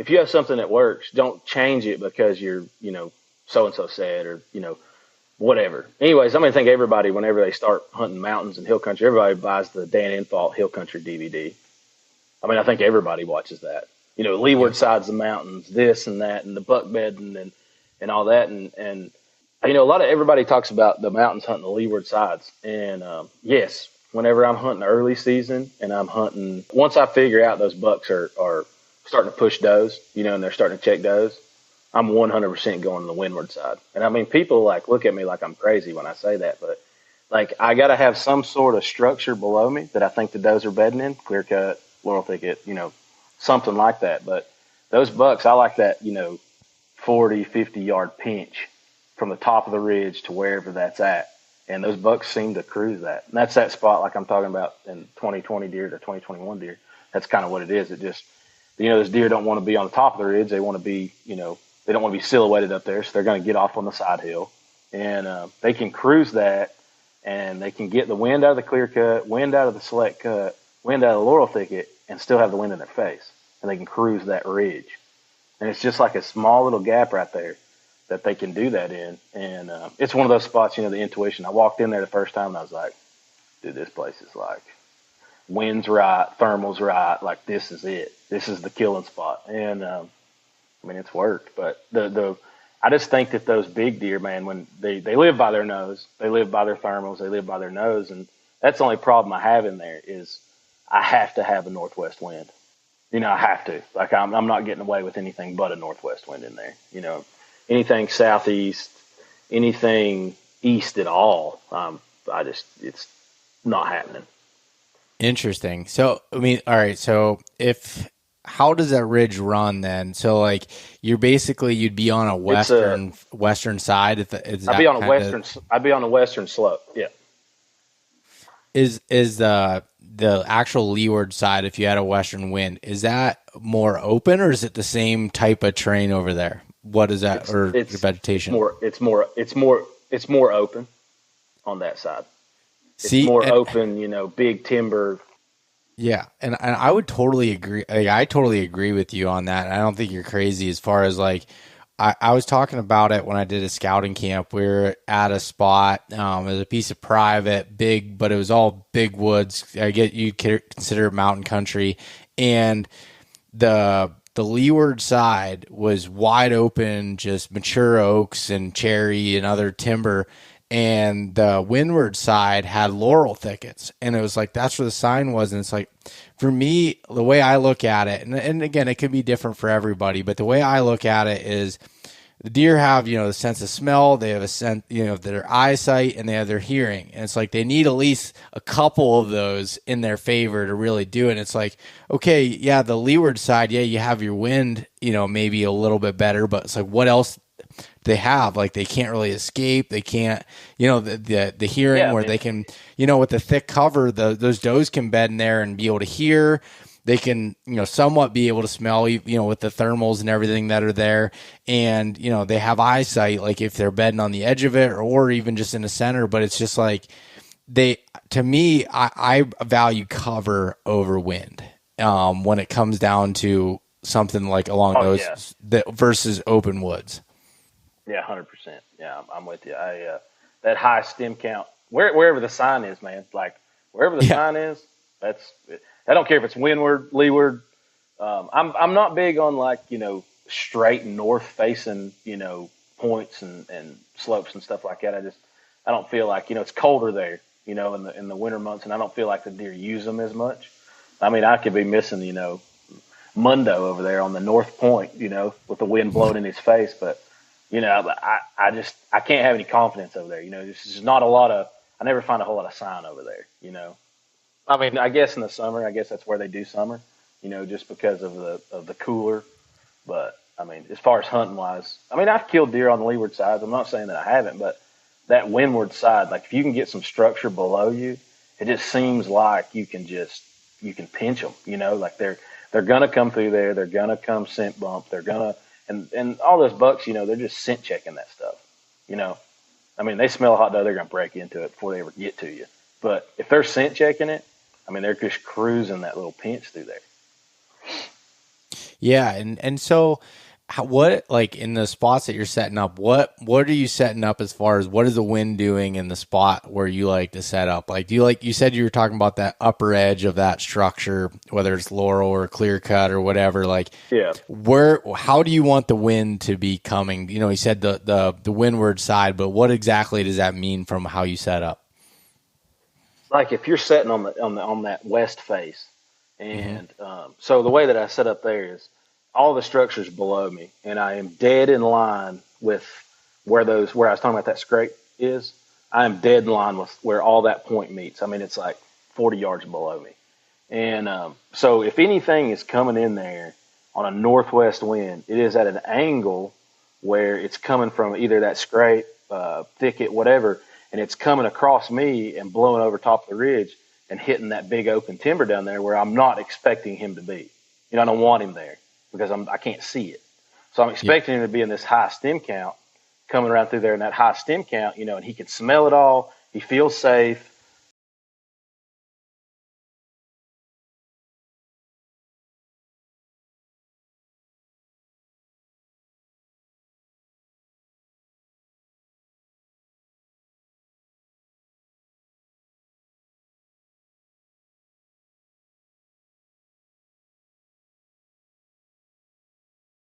if you have something that works, don't change it because you're, so and so said, or whatever. Anyways, I think everybody, whenever they start hunting mountains and hill country, everybody buys the Dan Infalt Hill Country DVD. I think everybody watches that. Leeward Yep. sides of the mountains, this and that, and the buck bedding and all that. And a lot of everybody talks about the mountains hunting the leeward sides. And yes, whenever I'm hunting early season and I'm hunting, once I figure out those bucks are starting to push does, and they're starting to check does, I'm 100% going to the windward side. And people look at me like I'm crazy when I say that, but I got to have some sort of structure below me that I think the does are bedding in, clear cut, laurel thicket, something like that. But those bucks, I like that, 40, 50 yard pinch from the top of the ridge to wherever that's at. And those bucks seem to cruise that. And that's that spot like I'm talking about in 2020 deer to 2021 deer. That's kind of what it is. It just, those deer don't want to be on the top of the ridge. They want to be, they don't want to be silhouetted up there. So they're going to get off on the side hill. And they can cruise that, and they can get the wind out of the clear cut, wind out of the select cut, wind out of the laurel thicket, and still have the wind in their face. And they can cruise that ridge. And it's just like a small little gap right there that they can do that in. And it's one of those spots, the intuition. I walked in there the first time and I was like, dude, this place is wind's right, thermal's right. This is it. This is the killing spot. And it's worked. But I just think that those big deer, man, when they live by their nose, they live by their thermals, they live by their nose. And that's the only problem I have in there is I have to have a northwest wind. I have to. I'm not getting away with anything but a northwest wind in there. Anything southeast, anything east at all, it's not happening. Interesting. So, all right. So how does that ridge run then? So you'd be on a western side. I'd be on a western slope. Yeah. Is the actual leeward side, if you had a western wind, is that more open or is it the same type of terrain over there? What is that, or the vegetation? It's more open on that side. It's more open, big timber. Yeah, and I would totally agree. I totally agree with you on that. I don't think you're crazy as far as I was talking about it when I did a scouting camp. We were at a spot. It was a piece of private, big, but it was all big woods. I get you consider it mountain country, and the leeward side was wide open, just mature oaks and cherry and other timber. And the windward side had laurel thickets. And it was that's where the sign was. And it's for me, the way I look at it, and again, it could be different for everybody, but the way I look at it is the deer have, the sense of smell, they have a sense, their eyesight, and they have their hearing. And it's they need at least a couple of those in their favor to really do it. And it's okay, yeah, the leeward side, yeah, you have your wind, maybe a little bit better, but it's what else they have? They can't really escape. They can't, the hearing where they can, with the thick cover, those does can bed in there and be able to hear. They can, somewhat be able to smell, with the thermals and everything that are there. And, they have eyesight, if they're bedding on the edge of it or even just in the center. But it's just to me, I value cover over wind when it comes down to something along those versus open woods. Yeah, 100%. Yeah, I'm with you. That high stem count, wherever the sign is, man. Wherever the sign is, that's it. I don't care if it's windward, leeward. I'm not big on straight north facing points and slopes and stuff like that. I don't feel it's colder there in the winter months, and I don't feel like the deer use them as much. I could be missing Mundo over there on the north point with the wind blowing in his face, but. I can't have any confidence over there. There's just not a lot of. I never find a whole lot of sign over there. I guess in the summer, that's where they do summer. Just because of the cooler. But as far as hunting wise, I've killed deer on the leeward sides. I'm not saying that I haven't, but that windward side, if you can get some structure below you, it just seems like you can pinch them. They're gonna come through there. They're gonna come scent bump. They're gonna. And all those bucks, they're just scent checking that stuff. They smell a hot dog, they're going to break into it before they ever get to you. But if they're scent checking it, they're just cruising that little pinch through there. Yeah, and so what, like, in the spots that you're setting up, what are you setting up as far as what is the wind doing in the spot where you like to set up? Like, do you, like you said, you were talking about that upper edge of that structure, whether it's laurel or clear cut or whatever, like Yeah. how do you want the wind to be coming? You know, you said the windward side, but what exactly does that mean from how you set up? Like if you're sitting on that west face, Hmm. and so the way that I set up there is all the structures below me, and I am dead in line with where I was talking about that scrape is. I am dead in line with where all that point meets. I mean, it's like 40 yards below me, and so if anything is coming in there on a northwest wind, it is at an angle where it's coming from either that scrape, thicket, whatever, and it's coming across me and blowing over top of the ridge and hitting that big open timber down there where I'm not expecting him to be. You know, I don't want him there because I can't see it. So I'm Yeah. expecting him to be in this high stem count coming around through there in that high stem count, you know, and he can smell it all. He feels safe.